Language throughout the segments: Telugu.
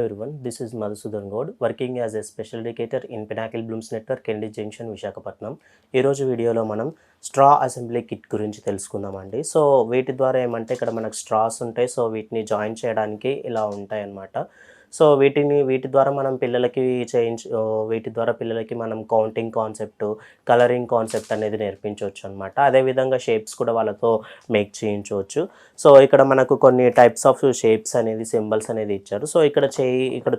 everyone, this is Madhusudan Gaud, working as a special educator in Pinnacle Blooms Network, Kendi Junction, Visakhapatnam. ఈ రోజు వీడియోలో మనం స్ట్రా అసెంబ్లీ కిట్ గురించి తెలుసుకుందామండి. సో వీటి ద్వారా ఏమంటే ఇక్కడ మనకు స్ట్రాస్ ఉంటాయి. సో వీటిని జాయిన్ చేయడానికి ఇలా ఉంటాయన్నమాట. సో వీటి ద్వారా మనం పిల్లలకి వీటి ద్వారా పిల్లలకి మనం కౌంటింగ్ కాన్సెప్ట్, కలరింగ్ కాన్సెప్ట్ అనేది నేర్పించవచ్చు అనమాట. అదేవిధంగా షేప్స్ కూడా వాళ్ళతో మేక్ చేయించవచ్చు. సో ఇక్కడ మనకు కొన్ని టైప్స్ ఆఫ్ షేప్స్ అనేది సింబల్స్ అనేది ఇచ్చారు. సో ఇక్కడ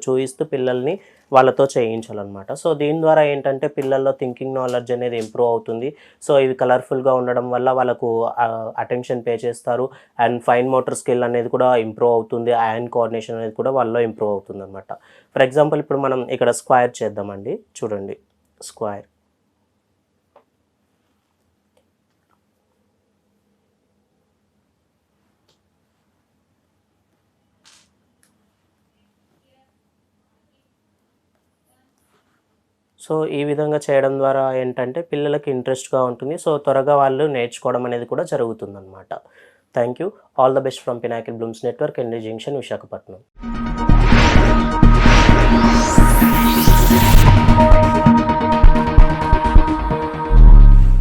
చూపిస్తూ పిల్లల్ని వాళ్ళతో చేయించాలన్నమాట. సో దీని ద్వారా ఏంటంటే పిల్లల్లో థింకింగ్ నాలెడ్జ్ అనేది ఇంప్రూవ్ అవుతుంది. సో ఇవి కలర్ఫుల్గా ఉండడం వల్ల వాళ్ళకు అటెన్షన్ పే చేస్తారు. అండ్ ఫైన్ మోటార్ స్కిల్ అనేది కూడా ఇంప్రూవ్ అవుతుంది. హ్యాండ్ కోఆర్డినేషన్ అనేది కూడా వాళ్ళలో ఇంప్రూవ్ అవుతుంది అనమాట. ఫర్ ఎగ్జాంపుల్ ఇప్పుడు మనం ఇక్కడ స్క్వేర్ చేద్దామండి. చూడండి, స్క్వేర్. సో ఈ విధంగా చేయడం ద్వారా ఏంటంటే పిల్లలకి ఇంట్రెస్ట్గా ఉంటుంది. సో త్వరగా వాళ్ళు నేర్చుకోవడం అనేది కూడా జరుగుతుందన్నమాట. Thank you. All the best from Pinnacle Blooms Network, ND junction, Visakhapatnam.